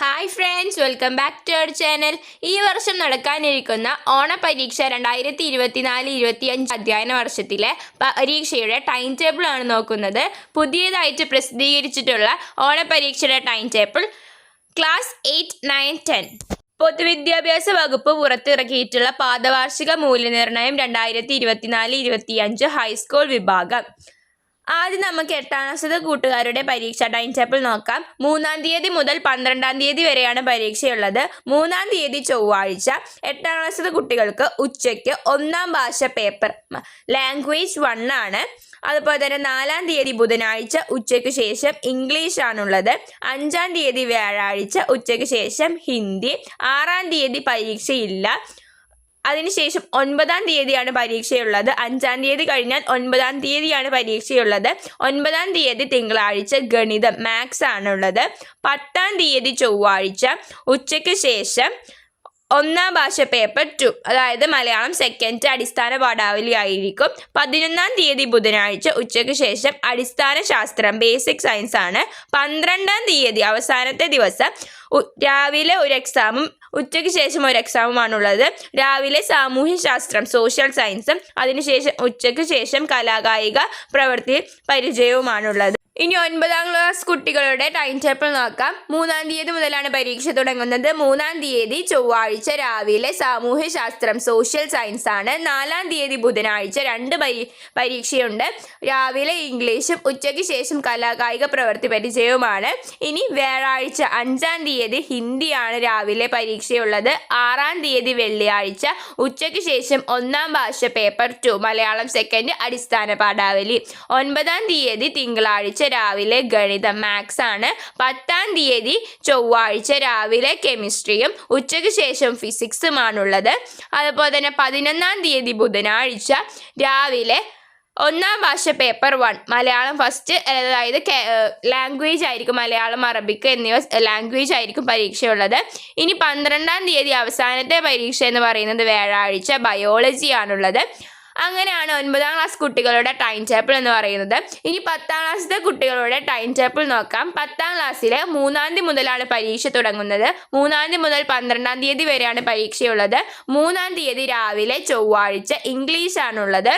Hi friends, welcome back to our channel. ഈ വർഷം നടക്കാനിരിക്കുന്ന ഓണപരീക്ഷ 2024-25 അധ്യയന വർഷത്തിലെ പരീക്ഷയുടെ ടൈം ടേബിൾ ആണ് നോക്കുന്നത്. പുതിയതായിട്ട് പ്രസിദ്ധീകരിച്ചിട്ടുള്ള ഓണപരീക്ഷയുടെ ടൈം ടേബിൾ ക്ലാസ് 8, 9, 10. പൊതുവിദ്യാഭ്യാസ വകുപ്പ് പുറത്തിറക്കിയിട്ടുള്ള പാദവാർഷിക മൂല്യനിർണ്ണയം 2024-25 ഹൈസ്കൂൾ വിഭാഗം. ആദ്യം നമുക്ക് 8ാം ക്ലാസ്സിലെ കൂട്ടുകാരുടെ പരീക്ഷ ടൈം ടേബിൾ നോക്കാം. 3-ാം തീയതി മുതൽ 12-ാം തീയതി വരെയാണ് പരീക്ഷയുള്ളത്. 3-ാം തീയതി ചൊവ്വാഴ്ച 8ാം ക്ലാസ്സിലെ കുട്ടികൾക്ക് ഉച്ചയ്ക്ക് 1ാം ഭാഷ പേപ്പർ ലാംഗ്വേജ് 1 ആണ്. അതുപോലെ തന്നെ 4-ാം തീയതി ബുധനാഴ്ച ഉച്ചയ്ക്ക് ശേഷം ഇംഗ്ലീഷ് ആണുള്ളത്. 5-ാം തീയതി വ്യാഴാഴ്ച ഉച്ചയ്ക്ക് ശേഷം ഹിന്ദി. 6-ാം തീയതി പരീക്ഷയില്ല. അതിനുശേഷം 9-ാം തീയതിയാണ് പരീക്ഷയുള്ളത്. 5-ാം തീയതി കഴിഞ്ഞാൽ 9-ാം തീയതിയാണ് പരീക്ഷയുള്ളത്. 9-ാം തീയതി തിങ്കളാഴ്ച ഗണിതം മാത്സ് ആണുള്ളത്. 10-ാം തീയതി ചൊവ്വാഴ്ച ഉച്ചയ്ക്ക് ശേഷം 1ാം ഭാഷ പേപ്പർ 2, അതായത് മലയാളം സെക്കൻഡ് അടിസ്ഥാന പാഠാവലി ആയിരിക്കും. 11-ാം തീയതി ബുധനാഴ്ച ഉച്ചയ്ക്ക് ശേഷം അടിസ്ഥാന ശാസ്ത്രം ബേസിക് സയൻസ് ആണ്. 12-ാം തീയതി അവസാനത്തെ ദിവസം രാവിലെ ഒരു എക്സാമും ഉച്ചയ്ക്ക് ശേഷം ഒരു എക്സാമുമാണുള്ളത്. രാവിലെ സാമൂഹ്യ ശാസ്ത്രം സോഷ്യൽ സയൻസും അതിനുശേഷം ഉച്ചയ്ക്ക് ശേഷം കലാകായിക പ്രവൃത്തി പരിചയവുമാണുള്ളത്. ഇനി 9ാം ക്ലാസ് കുട്ടികളുടെ ടൈം ടേബിൾ നോക്കാം. 3-ാം തീയതി മുതലാണ് പരീക്ഷ തുടങ്ങുന്നത്. 3-ാം തീയതി ചൊവ്വാഴ്ച രാവിലെ സാമൂഹ്യ ശാസ്ത്രം സോഷ്യൽ സയൻസ് ആണ്. 4-ാം തീയതി ബുധനാഴ്ച 2 പരീക്ഷയുണ്ട്. രാവിലെ ഇംഗ്ലീഷും ഉച്ചയ്ക്ക് ശേഷം കലാകായിക പ്രവൃത്തി പരിചയവുമാണ്. ഇനി വ്യാഴാഴ്ച 5-ാം തീയതി ഹിന്ദിയാണ് രാവിലെ പരീക്ഷയുള്ളത്. 6-ാം തീയതി വെള്ളിയാഴ്ച ഉച്ചയ്ക്ക് ശേഷം 1ാം ഭാഷ പേപ്പർ 2 മലയാളം സെക്കൻഡ് അടിസ്ഥാന പാഠാവലി. 9-ാം തീയതി തിങ്കളാഴ്ച രാവിലെ ഗണിതം മാത്സ് ആണ്. 10-ാം തീയതി ചൊവ്വാഴ്ച രാവിലെ കെമിസ്ട്രിയും ഉച്ചയ്ക്ക് ശേഷം ഫിസിക്സുമാണുള്ളത്. അതുപോലെ തന്നെ 11-ാം തീയതി ബുധനാഴ്ച രാവിലെ 1ാം ഭാഷ പേപ്പർ 1 മലയാളം ഫസ്റ്റ്, അതായത് ലാംഗ്വേജ് ആയിരിക്കും. മലയാളം, അറബിക് എന്നിവ ലാംഗ്വേജ് ആയിരിക്കും പരീക്ഷയുള്ളത്. ഇനി 12-ാം തീയതി അവസാനത്തെ പരീക്ഷ എന്ന് പറയുന്നത് വ്യാഴാഴ്ച ബയോളജി ആണുള്ളത്. അങ്ങനെയാണ് 9ാം ക്ലാസ് കുട്ടികളുടെ ടൈം ടേബിൾ എന്ന് പറയുന്നത്. ഇനി 10ാം ക്ലാസ്സിലെ കുട്ടികളുടെ ടൈം ടേബിൾ നോക്കാം. 10ാം ക്ലാസ്സിലെ 3-ാം തീയതി മുതലാണ് പരീക്ഷ തുടങ്ങുന്നത്. 3-ാം തീയതി മുതൽ 12-ാം തീയതി വരെയാണ് പരീക്ഷയുള്ളത്. 3-ാം തീയതി രാവിലെ ചൊവ്വാഴ്ച ഇംഗ്ലീഷ് ആണുള്ളത്.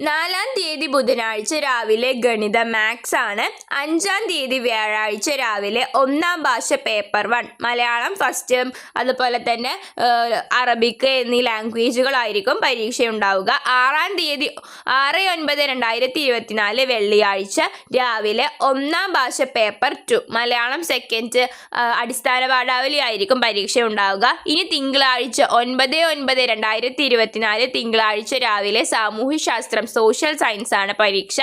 4-ാം തീയതി ബുധനാഴ്ച രാവിലെ ഗണിത മാത്സ് ആണ്. 5-ാം തീയതി വ്യാഴാഴ്ച രാവിലെ 1ാം ഭാഷ പേപ്പർ 1 മലയാളം ഫസ്റ്റ്, അതുപോലെ തന്നെ അറബിക് എന്നീ ലാംഗ്വേജുകളായിരിക്കും പരീക്ഷയുണ്ടാവുക. 6-ാം തീയതി 6/9/2024 വെള്ളിയാഴ്ച രാവിലെ 1ാം ഭാഷ പേപ്പർ 2 മലയാളം സെക്കൻഡ് അടിസ്ഥാന പാഠാവലി ആയിരിക്കും പരീക്ഷയുണ്ടാവുക. ഇനി തിങ്കളാഴ്ച 9/9/2024 തിങ്കളാഴ്ച രാവിലെ സാമൂഹ്യ ശാസ്ത്രം സോഷ്യൽ സയൻസ് ആണ് പരീക്ഷ.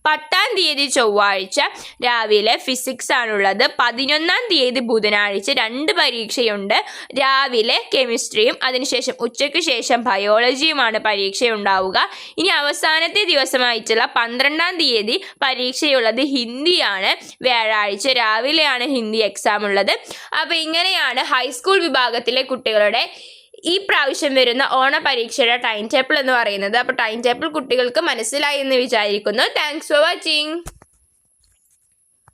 10-ാം തീയതി ചൊവ്വാഴ്ച രാവിലെ ഫിസിക്സ് ആണുള്ളത്. 11-ാം തീയതി ബുധനാഴ്ച 2 പരീക്ഷയുണ്ട്. രാവിലെ കെമിസ്ട്രിയും അതിനുശേഷം ഉച്ചയ്ക്ക് ശേഷം ബയോളജിയുമാണ് പരീക്ഷയുണ്ടാവുക. ഇനി അവസാനത്തെ ദിവസമായിട്ടുള്ള 12-ാം തീയതി പരീക്ഷയുള്ളത് ഹിന്ദിയാണ്. വ്യാഴാഴ്ച രാവിലെയാണ് ഹിന്ദി എക്സാം ഉള്ളത്. അപ്പോൾ ഇങ്ങനെയാണ് ഹൈസ്കൂൾ വിഭാഗത്തിലെ കുട്ടികളുടെ ഈ പ്രാവശ്യം വരുന്ന ഓണപരീക്ഷയുടെ ടൈം ടേബിൾ എന്ന് പറയുന്നത്. അപ്പോൾ ടൈം ടേബിൾ കുട്ടികൾക്ക് മനസ്സിലായി എന്ന് വിചാരിക്കുന്നു. Thanks for watching.